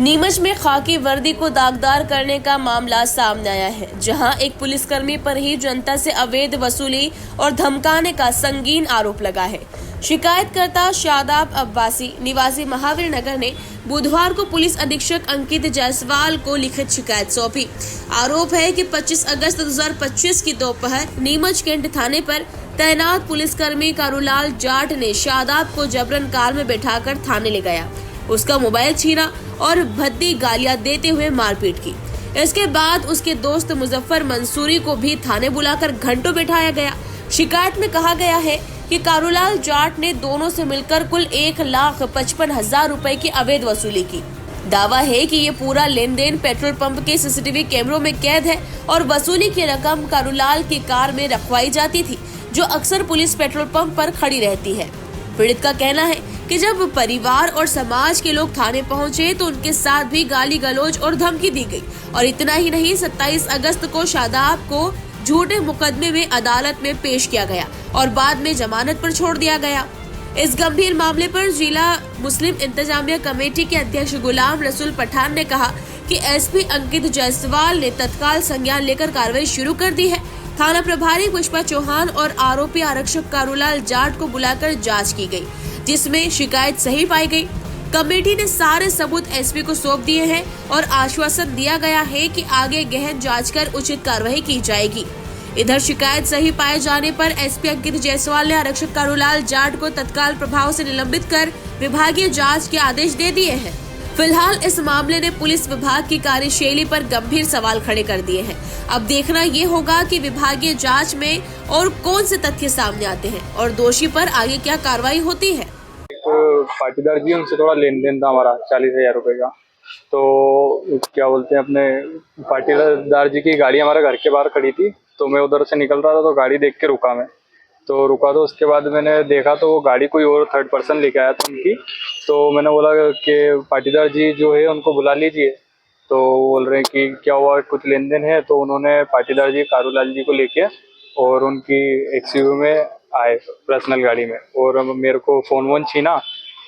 नीमच में खाकी वर्दी को दागदार करने का मामला सामने आया है, जहां एक पुलिसकर्मी पर ही जनता से अवैध वसूली और धमकाने का संगीन आरोप लगा है। शिकायतकर्ता शादाब अब्बासी निवासी महावीर नगर ने बुधवार को पुलिस अधीक्षक अंकित जायसवाल को लिखित शिकायत सौंपी। आरोप है कि 25 अगस्त 2025 की दोपहर नीमच कैंट थाने पर तैनात पुलिसकर्मी कारूलाल जाट ने शादाब को जबरन कार में बैठाकर थाने ले गया, उसका मोबाइल छीना और भद्दी गालियां देते हुए मारपीट की। इसके बाद उसके दोस्त मुजफ्फर मंसूरी को भी थाने बुलाकर घंटों बैठाया गया। शिकायत में कहा गया है कि कारूलाल जाट ने दोनों से मिलकर कुल 1,55,000 रुपए की अवैध वसूली की। दावा है कि ये पूरा लेन देन पेट्रोल पंप के सीसीटीवी कैमरों में कैद है और वसूली की रकम कारूलाल की कार में रखवाई जाती थी, जो अक्सर पुलिस पेट्रोल पंप पर खड़ी रहती है। पीड़ित का कहना है कि जब परिवार और समाज के लोग थाने पहुंचे तो उनके साथ भी गाली गलौज और धमकी दी गई। और इतना ही नहीं, 27 अगस्त को शादाब को झूठे मुकदमे में अदालत में पेश किया गया और बाद में जमानत पर छोड़ दिया गया। इस गंभीर मामले पर जिला मुस्लिम इंतजामिया कमेटी के अध्यक्ष गुलाम रसूल पठान ने कहा कि एसपी अंकित जायसवाल ने तत्काल संज्ञान लेकर कार्रवाई शुरू कर दी है। थाना प्रभारी पुष्पा चौहान और आरोपी आरक्षक कारूलाल जाट को बुलाकर जांच की गई, जिसमें शिकायत सही पाई गई। कमेटी ने सारे सबूत एसपी को सौंप दिए हैं और आश्वासन दिया गया है कि आगे गहन जांच कर उचित कार्रवाई की जाएगी। इधर शिकायत सही पाए जाने पर एसपी अंकित जायसवाल ने आरक्षक कारूलाल जाट को तत्काल प्रभाव से निलंबित कर विभागीय जांच के आदेश दे दिए हैं। फिलहाल इस मामले ने पुलिस विभाग की कार्यशैली पर गंभीर सवाल खड़े कर दिए हैं। अब देखना ये होगा कि विभागीय जांच में और कौन से तथ्य सामने आते हैं और दोषी पर आगे क्या कार्रवाई होती है। पाटीदार जी, उनसे थोड़ा लेन देन था हमारा 40,000 रुपए का। तो क्या बोलते हैं, अपने पाटीदार जी की गाड़ी हमारे घर के बाहर खड़ी थी, तो मैं उधर से निकल रहा था तो गाड़ी देख के रुका मैं। तो उसके बाद मैंने देखा तो वो गाड़ी कोई और थर्ड पर्सन लेके आया था उनकी। तो मैंने बोला कि पाटीदार जी जो है उनको बुला लीजिए। तो बोल रहे हैं कि क्या हुआ, कुछ लेन देन है। तो उन्होंने पाटीदार जी कारूलाल जी को लेके और उनकी एक्सयूवी में आए, पर्सनल गाड़ी में, और मेरे को फ़ोन छीना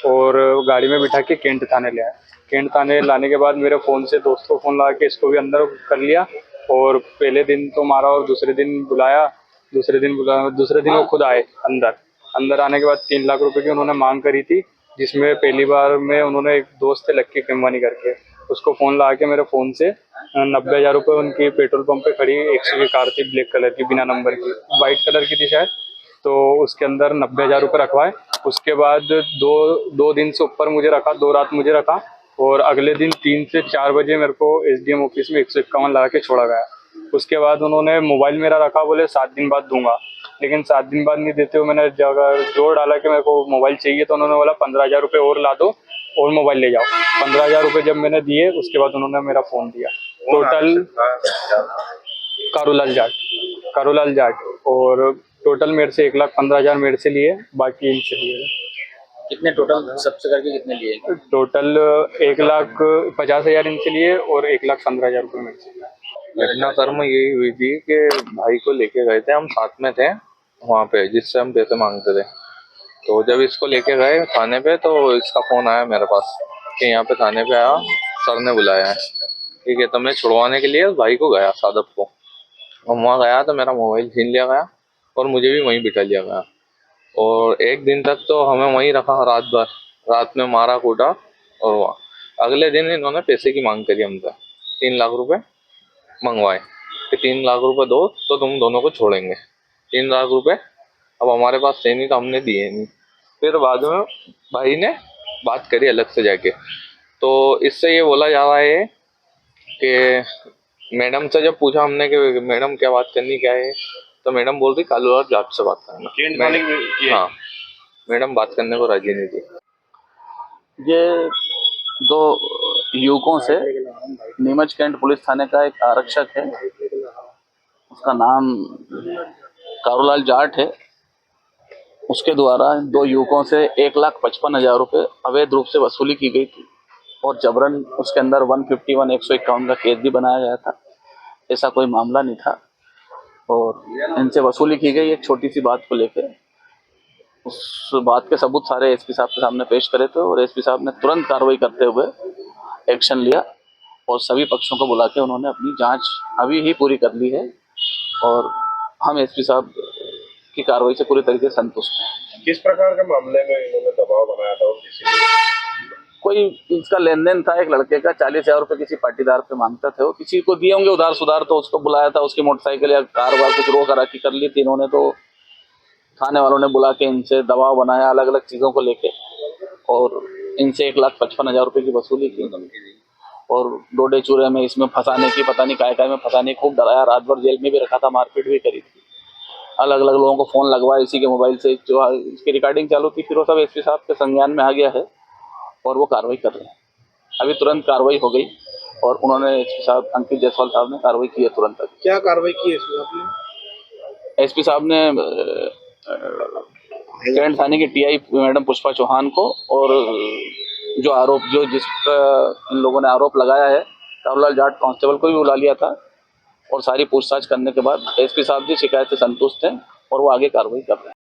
और गाड़ी में बिठा के कैंट थाने ले आए। कैंट थाने लाने के बाद मेरे फ़ोन से दोस्त को फ़ोन लगा के इसको भी अंदर कर लिया। और पहले दिन तो मारा और दूसरे दिन वो खुद आए। अंदर आने के बाद 3 लाख रुपए की उन्होंने मांग करी थी, जिसमें पहली बार में उन्होंने एक दोस्त से लक्की खेमवानी करके उसको फ़ोन लगा के मेरे फ़ोन से 90,000 रुपये उनकी पेट्रोल पंप पे खड़ी एक्सयूवी कार थी, ब्लैक कलर की, बिना नंबर की, वाइट कलर की थी शायद। तो उसके अंदर 90,000 रुपये रखवाए। उसके बाद दो दिन से ऊपर मुझे रखा, 2 रात मुझे रखा। और अगले दिन 3 से 4 बजे मेरे को एसडीएम ऑफिस में 151 लगा के छोड़ा गया। उसके बाद उन्होंने मोबाइल मेरा रखा, बोले 7 दिन बाद दूंगा, लेकिन 7 दिन बाद नहीं देते हुए मैंने जगह जोर डाला कि मेरे को मोबाइल चाहिए। तो उन्होंने बोला 15,000 रुपये और ला दो और मोबाइल ले जाओ। 15,000 रुपये जब मैंने दिए, उसके बाद उन्होंने मेरा फ़ोन दिया। टोटल कारूलाल जाट और टोटल मेरे से 1,15,000 मेरे से लिए, बाकी इनसे लिए। कितने टोटल सबसे करके कितने लिए? टोटल 1,50,000 इनसे लिए और 1,15,000 रुपये मेरे से। घटना कर्म यही हुई थी कि भाई को लेके गए थे, हम साथ में थे वहाँ पे, जिससे हम पैसे मांगते थे। तो जब इसको लेके गए थाने पे तो इसका फ़ोन आया मेरे पास कि यहाँ पे थाने पे आया, सर ने बुलाया है। ठीक है, तो मैं छुड़वाने के लिए उस भाई को गया, सादब को। और वहाँ गया तो मेरा मोबाइल छीन लिया गया और मुझे भी वहीं बिठा लिया गया। और एक दिन तक तो हमें वहीं रखा, रात भर, रात में मारा कूटा। और वहाँ अगले दिन इन्होंने पैसे की मांग करी हमसे, 3 लाख रुपए मंगवाए कि 3 लाख रुपए दो तो तुम दोनों को छोड़ेंगे। 3 लाख रुपए अब हमारे पास थे नहीं तो हमने दिए नहीं। फिर बाद में भाई ने बात करी अलग से जाके, तो इससे ये बोला जा रहा है कि मैडम से जब पूछा हमने कि मैडम क्या बात करनी क्या है, तो मैडम बोल रही कारूलाल जाट से बात करना। हाँ, मैडम बात करने को राजी नहीं थी। ये 2 युवकों से नीमच कैंट पुलिस थाने का एक आरक्षक है, उसका नाम कारूलाल जाट है। उसके द्वारा 2 युवकों से 1,55,000 रुपये अवैध रूप से वसूली की गई थी और जबरन उसके अंदर 151 151 का केस भी बनाया गया था। ऐसा कोई मामला नहीं था और इनसे वसूली की गई एक छोटी सी बात को लेकर। उस बात के सबूत सारे एसपी साहब के सामने पेश करे थे और एसपी साहब ने तुरंत कार्रवाई करते हुए एक्शन लिया और सभी पक्षों को बुला के उन्होंने अपनी जांच अभी ही पूरी कर ली है और हम एसपी साहब की कार्रवाई से पूरी तरीके से संतुष्ट हैं। किस प्रकार के मामले में इन्होंने दबाव बनाया था और किसी कोई इसका लेन देन था, एक लड़के का 40,000 रुपये किसी पाटीदार पे मांगता थे, वो किसी को दिए होंगे उधार सुधार, तो उसको बुलाया था, उसकी मोटरसाइकिल या कार वार कुछ रोक रखी कर ली थी इन्होंने, तो थाने वालों ने बुला के इनसे दबाव बनाया अलग अलग चीज़ों को लेके और इनसे 1,55,000 रुपये की वसूली की और डोडे चूरे में इसमें फंसाने की, पता नहीं काय में फंसाने, खूब डराया, रात भर जेल में भी रखा था, मारपीट भी करी थी, अलग अलग लोगों को फ़ोन लगवाया इसी के मोबाइल से, जो इसकी रिकॉर्डिंग चालू थी। फिर वो सब एसपी साहब के संज्ञान में आ गया है और वो कार्रवाई कर रहे हैं। अभी तुरंत कार्रवाई हो गई और उन्होंने एसपी साहब अंकित जायसवाल साहब ने कार्रवाई की है तुरंत। क्या कार्रवाई की है इसमें आपने? एसपी साहब ने कैंट थाने की टीआई मैडम पुष्पा चौहान को और जो जिस इन लोगों ने आरोप लगाया है कारूलाल जाट कांस्टेबल को भी बुला लिया था और सारी पूछताछ करने के बाद एसपी साहब जी शिकायत से संतुष्ट हैं और वो आगे कार्रवाई कर रहे हैं।